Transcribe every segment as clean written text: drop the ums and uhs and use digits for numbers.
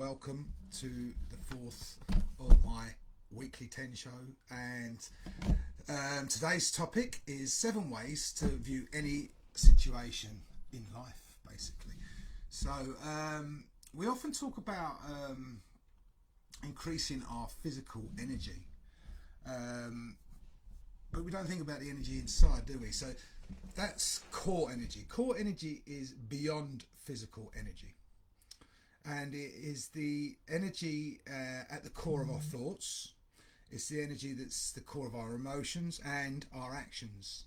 welcome to the fourth of my weekly 10 show, and today's topic is 7 ways to view any situation in life, basically. So we often talk about increasing our physical energy, but we don't think about the energy inside, do we? So that's core energy. Core energy is beyond physical energy, and it is the energy at the core of our thoughts. It's the energy that's the core of our emotions and our actions.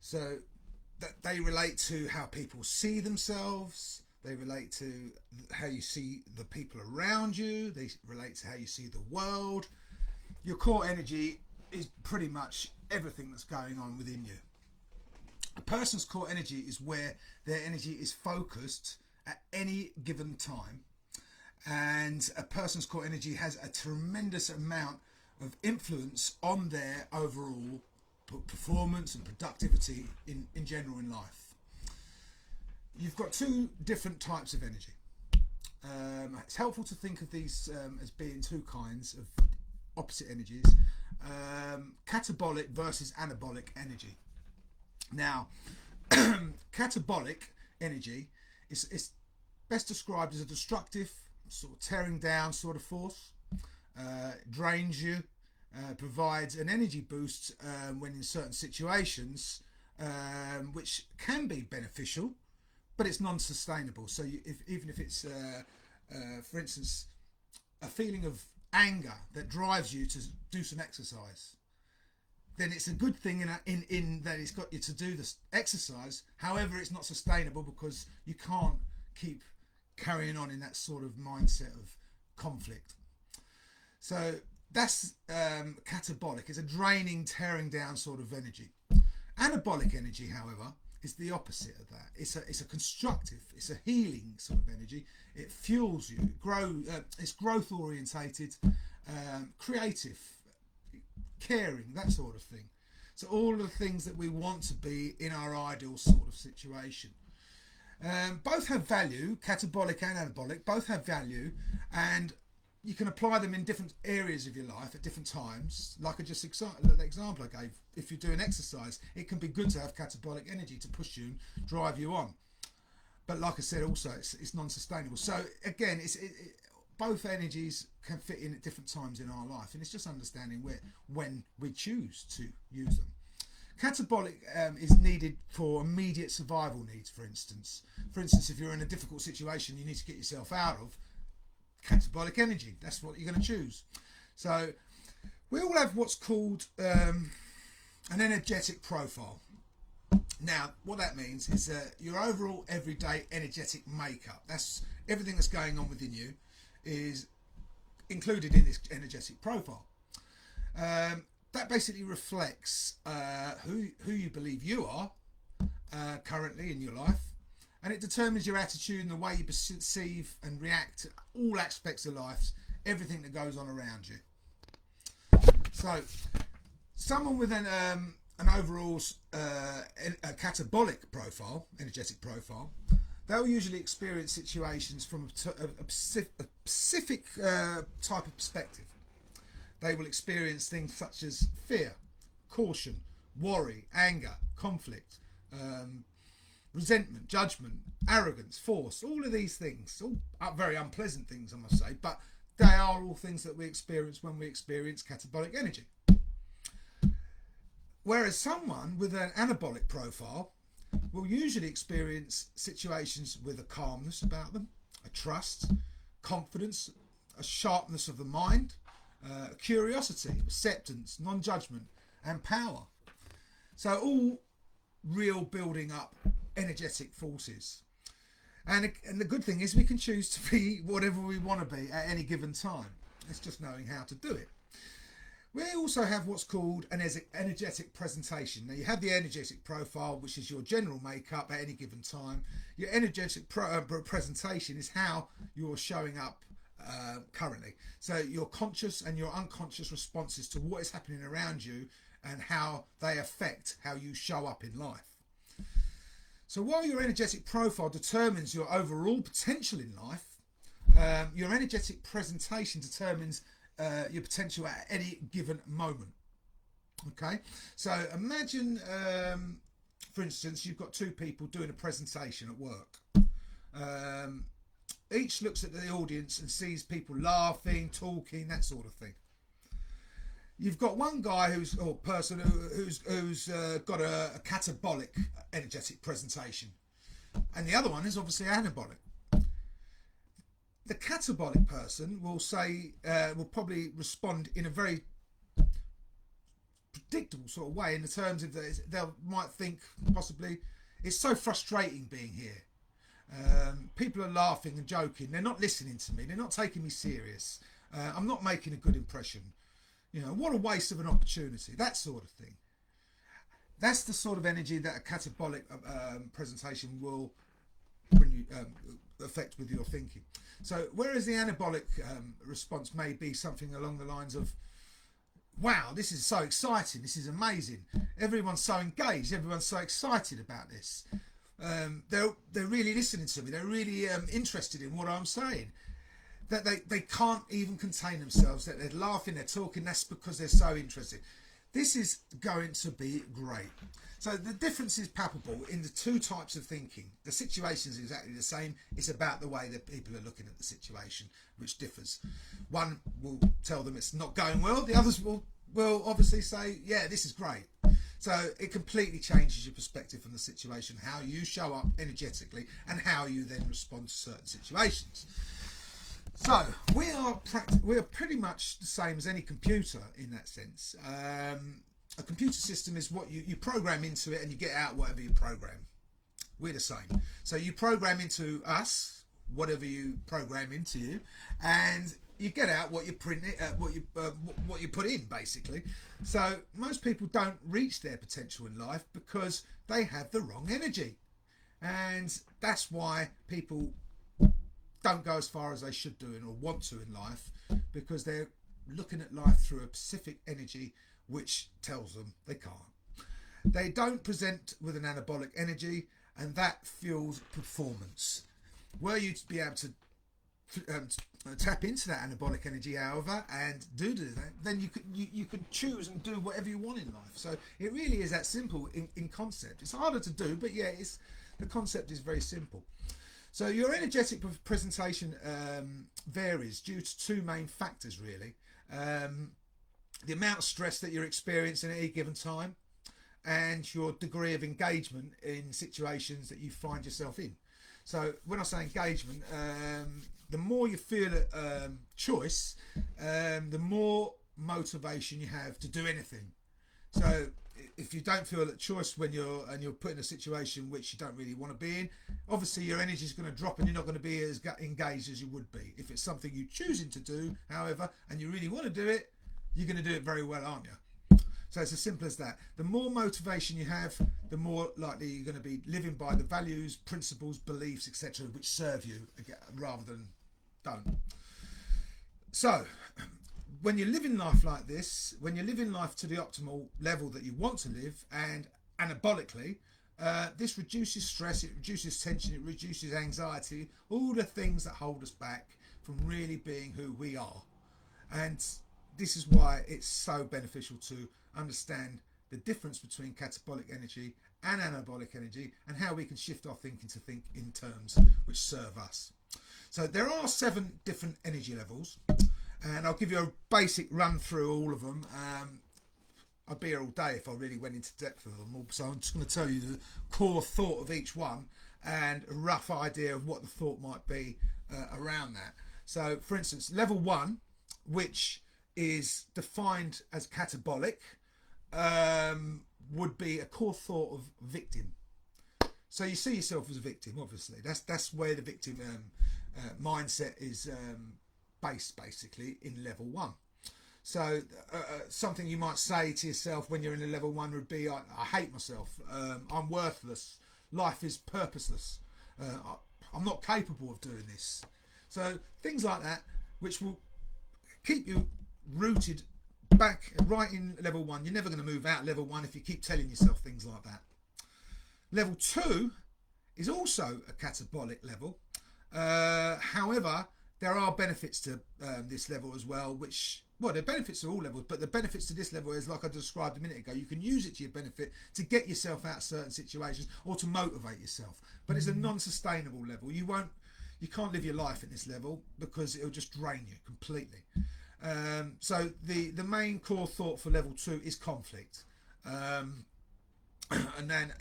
So that they relate to how people see themselves. They relate to how you see the people around you. They relate to how you see the world. Your core energy is pretty much everything that's going on within you. A person's core energy is where their energy is focused at any given time, and a person's core energy has a tremendous amount of influence on their overall performance and productivity in general in life. You've got 2 different types of energy. It's helpful to think of these as being 2 kinds of opposite energies, catabolic versus anabolic energy. Now, catabolic energy is best described as a destructive, sort of tearing down sort of force. Drains you, provides an energy boost when in certain situations, which can be beneficial, but it's non-sustainable. So even if it's, for instance, a feeling of anger that drives you to do some exercise, then it's a good thing in that it's got you to do this exercise. However, it's not sustainable because you can't keep carrying on in that sort of mindset of conflict. So that's catabolic. It's a draining, tearing down sort of energy. Anabolic energy, however, is the opposite of that. It's a constructive, it's a healing sort of energy. It fuels you, it's growth orientated, creative, caring, that sort of thing. So all of the things that we want to be in our ideal sort of situation. Both have value, catabolic and anabolic, both have value, and you can apply them in different areas of your life at different times. Like the example I gave, if you're doing exercise, it can be good to have catabolic energy to push you and drive you on. But like I said, also it's non-sustainable. So again, both energies can fit in at different times in our life, and it's just understanding when we choose to use them. Catabolic is needed for immediate survival needs, for instance. If you're in a difficult situation you need to get yourself out of, catabolic energy, that's what you're going to choose. So we all have what's called an energetic profile. Now, what that means is your overall everyday energetic makeup. That's everything that's going on within you is included in this energetic profile. That basically reflects who you believe you are currently in your life, and it determines your attitude and the way you perceive and react to all aspects of life, everything that goes on around you. So someone with an overall a catabolic profile, energetic profile, they'll usually experience situations from a specific type of perspective. They will experience things such as fear, caution, worry, anger, conflict, resentment, judgment, arrogance, force, all of these things, all very unpleasant things, I must say, but they are all things that we experience when we experience catabolic energy. Whereas someone with an anabolic profile will usually experience situations with a calmness about them, a trust, confidence, a sharpness of the mind, curiosity, acceptance, non-judgment, and power. So all real building up energetic forces. And the good thing is we can choose to be whatever we want to be at any given time. It's just knowing how to do it. We also have what's called an energetic presentation. Now you have the energetic profile, which is your general makeup at any given time. Your energetic presentation is how you're showing up currently. So your conscious and your unconscious responses to what is happening around you and how they affect how you show up in life. So while your energetic profile determines your overall potential in life, Your energetic presentation determines your potential at any given moment. Okay, so imagine, for instance, you've got two people doing a presentation at work. Each looks at the audience and sees people laughing, talking, that sort of thing. You've got one guy or person who's got a catabolic energetic presentation, and the other one is obviously anabolic. The catabolic person will probably respond in a very predictable sort of way, in the terms of they might think possibly, it's so frustrating being here. People are laughing and joking. They're not listening to me. They're not taking me serious. I'm not making a good impression. What a waste of an opportunity. That sort of thing. That's the sort of energy that a catabolic presentation will bring you, affect with your thinking. So whereas the anabolic response may be something along the lines of, wow, this is so exciting, this is amazing, everyone's so engaged, everyone's so excited about this, they're really listening to me, they're really interested in what I'm saying, that they can't even contain themselves, that they're laughing, they're talking, that's because they're so interested. This is going to be great. So the difference is palpable in the two types of thinking. The situation is exactly the same. It's about the way that people are looking at the situation, which differs. One will tell them it's not going well. The others will obviously say, yeah, this is great. So it completely changes your perspective from the situation, how you show up energetically and how you then respond to certain situations. So we are pretty much the same as any computer in that sense. A computer system is what you program into it, and you get out whatever you program. We're the same. So you program into us whatever you program into you, and you get out what you print, what you put in, basically. So most people don't reach their potential in life because they have the wrong energy, and that's why people don't go as far as they should do or want to in life, because they're looking at life through a specific energy which tells them they can't. They don't present with an anabolic energy, and that fuels performance. Were you to be able to tap into that anabolic energy, however, and do that, then you could choose and do whatever you want in life. So it really is that simple in concept. It's harder to do, but yeah, the concept is very simple. So your energetic presentation varies due to two main factors, really. The amount of stress that you're experiencing at any given time, and your degree of engagement in situations that you find yourself in. So when I say engagement, the more you feel choice, the more motivation you have to do anything. So if you don't feel that choice when you're put in a situation which you don't really want to be in, obviously your energy is going to drop and you're not going to be as engaged as you would be. If it's something you're choosing to do, however, and you really want to do it, you're going to do it very well, aren't you? So it's as simple as that. The more motivation you have, the more likely you're going to be living by the values, principles, beliefs, etc., which serve you rather than don't. So when you're living life like this, when you're living life to the optimal level that you want to live, and anabolically, this reduces stress, it reduces tension, it reduces anxiety, all the things that hold us back from really being who we are. And this is why it's so beneficial to understand the difference between catabolic energy and anabolic energy, and how we can shift our thinking to think in terms which serve us. So there are 7 different energy levels, and I'll give you a basic run through all of them. I'd be here all day if I really went into depth with them all, so I'm just going to tell you the core thought of each one and a rough idea of what the thought might be around that. So for instance, level 1, which is defined as catabolic, would be a core thought of victim. So you see yourself as a victim, obviously. That's where the victim mindset is based, basically, in level 1. So something you might say to yourself when you're in a level 1 would be, I hate myself, I'm worthless, life is purposeless, I'm not capable of doing this. So things like that, which will keep you rooted back right in level 1. You're never going to move out level 1 if you keep telling yourself things like that. Level 2 is also a catabolic level. However, there are benefits to this level as well, which, well, there are benefits to all levels, but the benefits to this level is, like I described a minute ago, you can use it to your benefit to get yourself out of certain situations or to motivate yourself. But it's a non-sustainable level. You can't live your life at this level because it'll just drain you completely. So the main core thought for level 2 is conflict. And then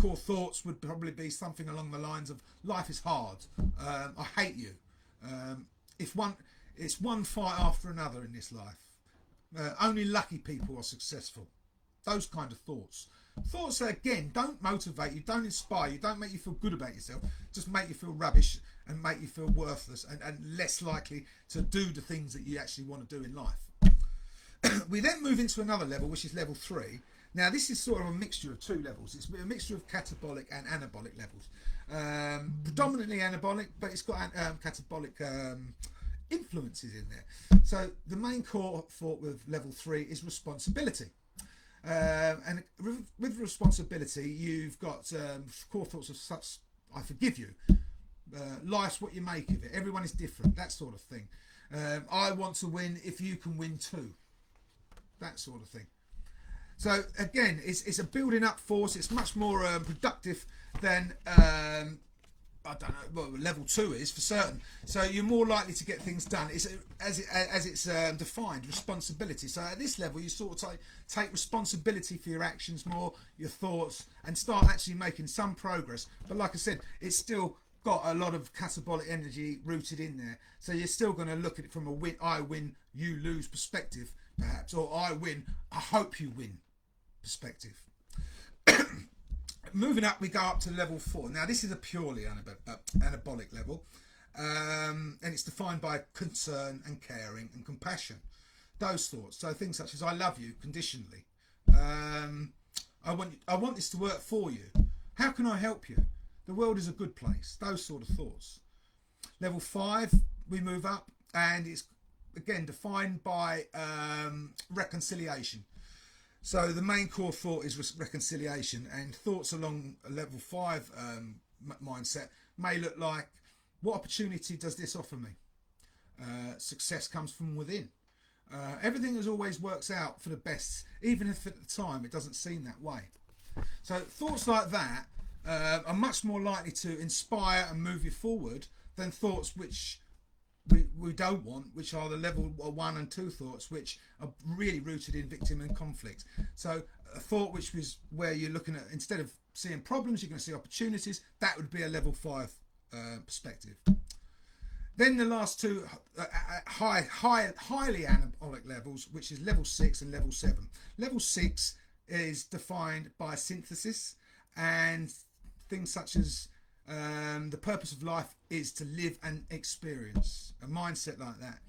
core thoughts would probably be something along the lines of life is hard, I hate you, it's one fight after another in this life, only lucky people are successful. Those kind of thoughts that again don't motivate you, don't inspire you, don't make you feel good about yourself, just make you feel rubbish and make you feel worthless and less likely to do the things that you actually want to do in life. We then move into another level, which is level 3. Now this is sort of a mixture of 2 levels. It's a mixture of catabolic and anabolic levels. Predominantly anabolic, but it's got catabolic influences in there. So the main core thought with level 3 is responsibility. And with responsibility, you've got core thoughts of such, I forgive you, life's what you make of it, everyone is different, that sort of thing. I want to win if you can win too, that sort of thing. So again, it's a building up force. It's much more productive than I don't know. Well, level 2 is for certain. So you're more likely to get things done. It's as it's defined, responsibility. So at this level, you sort of take responsibility for your actions more, your thoughts, and start actually making some progress. But like I said, it's still got a lot of catabolic energy rooted in there. So you're still going to look at it from a I win, you lose perspective, perhaps, or I win, I hope you win perspective. Moving up, we go up to level 4. Now this is a purely anabolic level, and it's defined by concern and caring and compassion, those thoughts. So things such as I love you conditionally, I want this to work for you, how can I help you, the world is a good place, those sort of thoughts. Level 5, we move up, and it's again defined by reconciliation. So the main core thought is reconciliation, and thoughts along a level 5 mindset may look like, what opportunity does this offer me? Success comes from within. Everything as always works out for the best, even if at the time it doesn't seem that way. So thoughts like that are much more likely to inspire and move you forward than thoughts which we don't want, which are the level 1 and 2 thoughts, which are really rooted in victim and conflict. So a thought which was where you're looking at, instead of seeing problems, you're going to see opportunities. That would be a level 5 perspective. Then the last 2 highly anabolic levels, which is level 6 and level 7. Level 6 is defined by synthesis and things such as the purpose of life is to live and experience. A mindset like that.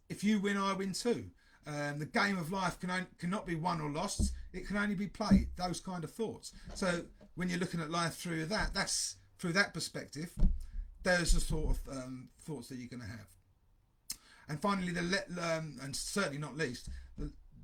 If you win, I win too. The game of life cannot be won or lost. It can only be played. Those kind of thoughts. So when you're looking at life through that's through that perspective. Those are sort of thoughts that you're going to have. And finally, and certainly not least,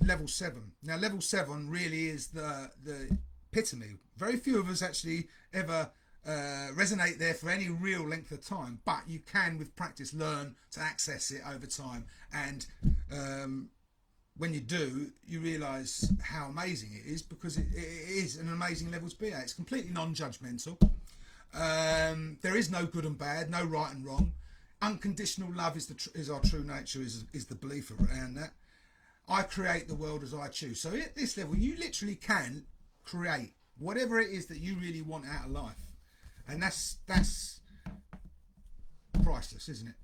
level 7. Now, level 7 really is the epitome. Very few of us actually ever resonate there for any real length of time, but you can, with practice, learn to access it over time. And when you do, you realise how amazing it is, because it is an amazing level to be at. It's completely non-judgmental. There is no good and bad, no right and wrong. Unconditional love is our true nature, is the belief around that. I create the world as I choose. So at this level, you literally can create whatever it is that you really want out of life, and that's priceless, isn't it?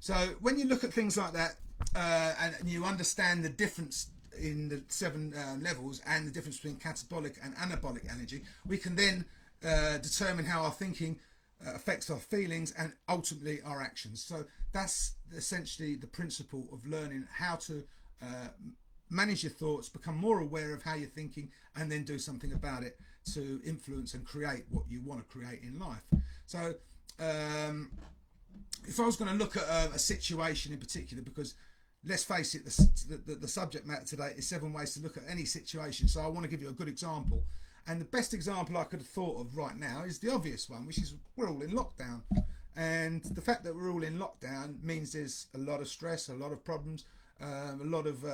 So when you look at things like that, and you understand the difference in the 7 levels and the difference between catabolic and anabolic energy, we can then determine how our thinking affects our feelings and ultimately our actions. So that's essentially the principle of learning how to manage your thoughts, become more aware of how you're thinking, and then do something about it to influence and create what you want to create in life. So if I was going to look at a situation in particular, because let's face it, the subject matter today is 7 ways to look at any situation, so I want to give you a good example. And the best example I could have thought of right now is the obvious one, which is we're all in lockdown. And the fact that we're all in lockdown means there's a lot of stress, a lot of problems, a lot of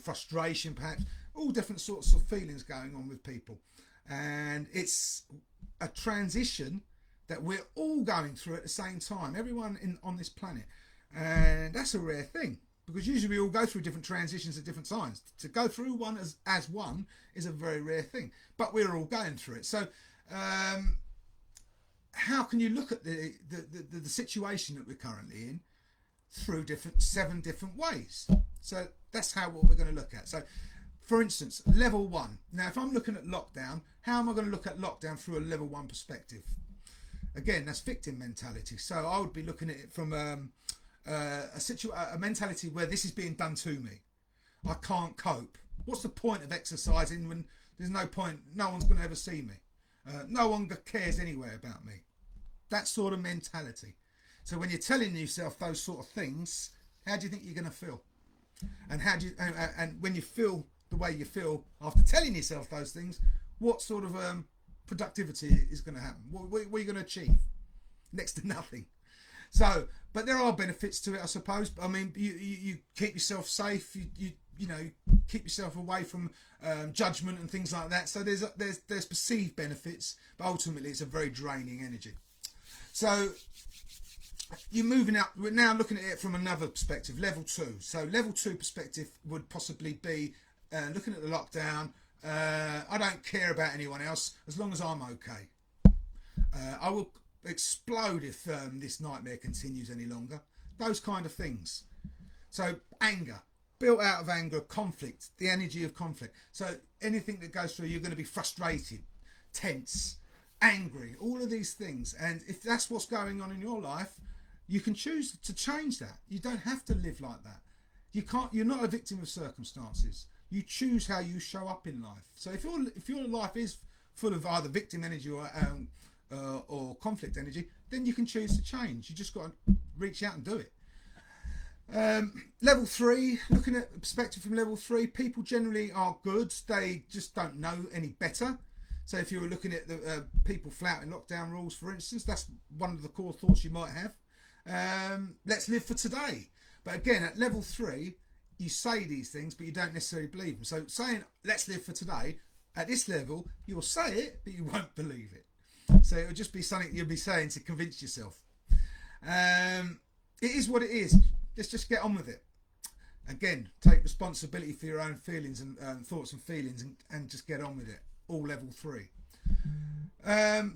frustration, perhaps, all different sorts of feelings going on with people. And it's a transition that we're all going through at the same time, everyone on this planet. And that's a rare thing, because usually we all go through different transitions at different times. To go through one as one is a very rare thing, but we're all going through it. So how can you look at the situation that we're currently in through 7 different ways? So that's what we're going to look at. So for instance, level 1. Now if I'm looking at lockdown, how am I going to look at lockdown through a level 1 perspective? Again, that's victim mentality. So I would be looking at it from a mentality where this is being done to me. I can't cope. What's the point of exercising when there's no point? No one's going to ever see me. No one cares anywhere about me. That sort of mentality. So when you're telling yourself those sort of things, how do you think you're going to feel? And how do you, and when you feel the way you feel after telling yourself those things, what sort of productivity is going to happen? What are you going to achieve? Next to nothing. So, but there are benefits to it, I suppose. I mean, you keep yourself safe. You know, keep yourself away from judgment and things like that. So there's perceived benefits, but ultimately it's a very draining energy. So you're moving out. We're now looking at it from another perspective, level 2. So level 2 perspective would possibly be looking at the lockdown. I don't care about anyone else as long as I'm okay. I will explode if this nightmare continues any longer. Those kind of things. So anger, built out of anger, conflict, the energy of conflict. So anything that goes through, you're going to be frustrated, tense, angry, all of these things. And if that's what's going on in your life, you can choose to change that. You don't have to live like that. You're not a victim of circumstances. You choose how you show up in life. So if your life is full of either victim energy or conflict energy, then you can choose to change. You just got to reach out and do it. Level 3, looking at the perspective from level 3, people generally are good. They just don't know any better. So if you were looking at the people flouting lockdown rules, for instance, that's one of the core thoughts you might have. Let's live for today. But again, at level 3, you say these things, but you don't necessarily believe them. So saying, let's live for today, at this level, you'll say it, but you won't believe it. So it would just be something you'll be saying to convince yourself. It is what it is. Let's just get on with it. Again, take responsibility for your own feelings and thoughts and feelings, and just get on with it. All level 3.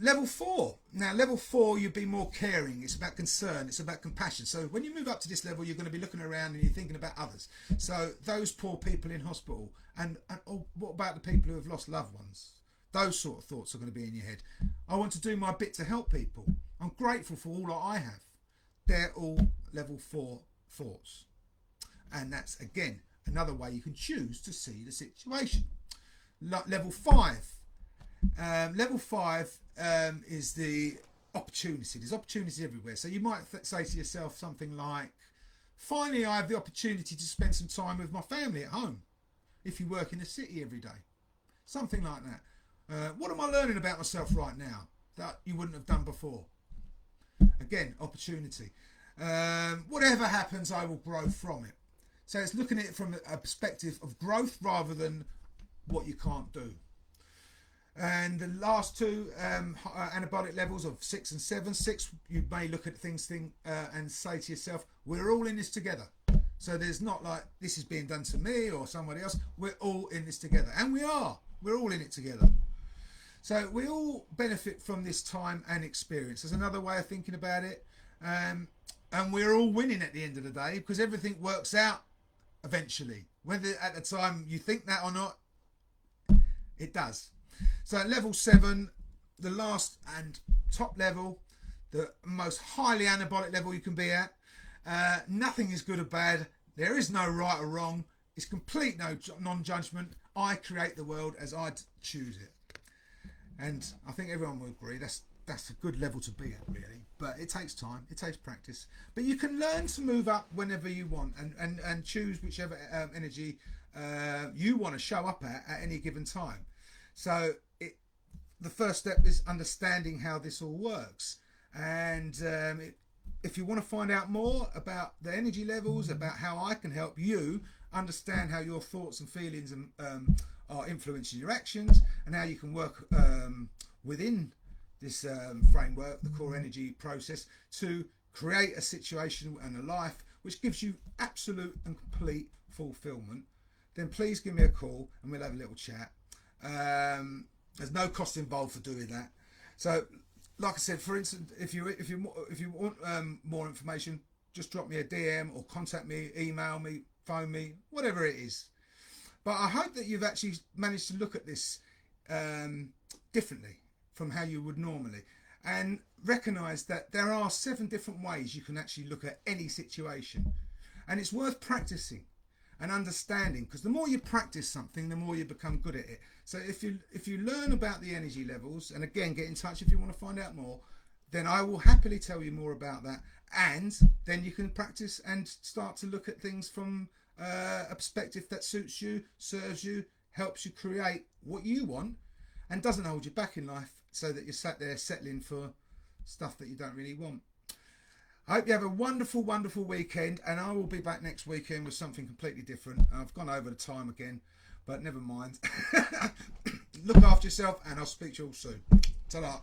Level 4. Now, level 4, you'd be more caring. It's about concern. It's about compassion. So when you move up to this level, you're going to be looking around and you're thinking about others. So those poor people in hospital, and what about the people who have lost loved ones? Those sort of thoughts are going to be in your head. I want to do my bit to help people. I'm grateful for all that I have. They're all level 4 thoughts. And that's, again, another way you can choose to see the situation. Level 5. Level 5 is the opportunity. There's opportunity everywhere. So you might say to yourself something like, finally I have the opportunity to spend some time with my family at home. If you work in the city every day. Something like that. What am I learning about myself right now that you wouldn't have done before? Again, opportunity. Whatever happens, I will grow from it. So it's looking at it from a perspective of growth rather than what you can't do. And the last 2 anabolic levels of 6 and 7. 6, you may look at things and say to yourself, we're all in this together. So there's not like this is being done to me or somebody else. We're all in this together. And we are. We're all in it together. So we all benefit from this time and experience. There's another way of thinking about it. And we're all winning at the end of the day because everything works out eventually. Whether at the time you think that or not, it does. So at level 7, the last and top level, the most highly anabolic level you can be at, nothing is good or bad. There is no right or wrong. It's complete non-judgment. I create the world as I choose it. And I think everyone will agree that's a good level to be at, really. But it takes time, it takes practice. But you can learn to move up whenever you want and choose whichever energy you want to show up at any given time. So the first step is understanding how this all works. And if you want to find out more about the energy levels, about how I can help you understand how your thoughts and feelings are influencing your actions, and how you can work within this framework, the core energy process, to create a situation and a life which gives you absolute and complete fulfillment, then please give me a call and we'll have a little chat. There's no cost involved for doing that. So, like I said, for instance, if you want more information, just drop me a DM or contact me, email me, phone me, whatever it is. But I hope that you've actually managed to look at this differently from how you would normally, and recognise that there are 7 different ways you can actually look at any situation, and it's worth practicing and understanding, because the more you practice something, the more you become good at it. So if you learn about the energy levels, and again, get in touch if you want to find out more, then I will happily tell you more about that, and then you can practice and start to look at things from a perspective that suits you, serves you, helps you create what you want, and doesn't hold you back in life, so that you're sat there settling for stuff that you don't really want. I hope you have a wonderful, wonderful weekend, and I will be back next weekend with something completely different. I've gone over the time again, but never mind. Look after yourself, and I'll speak to you all soon. Ta-da.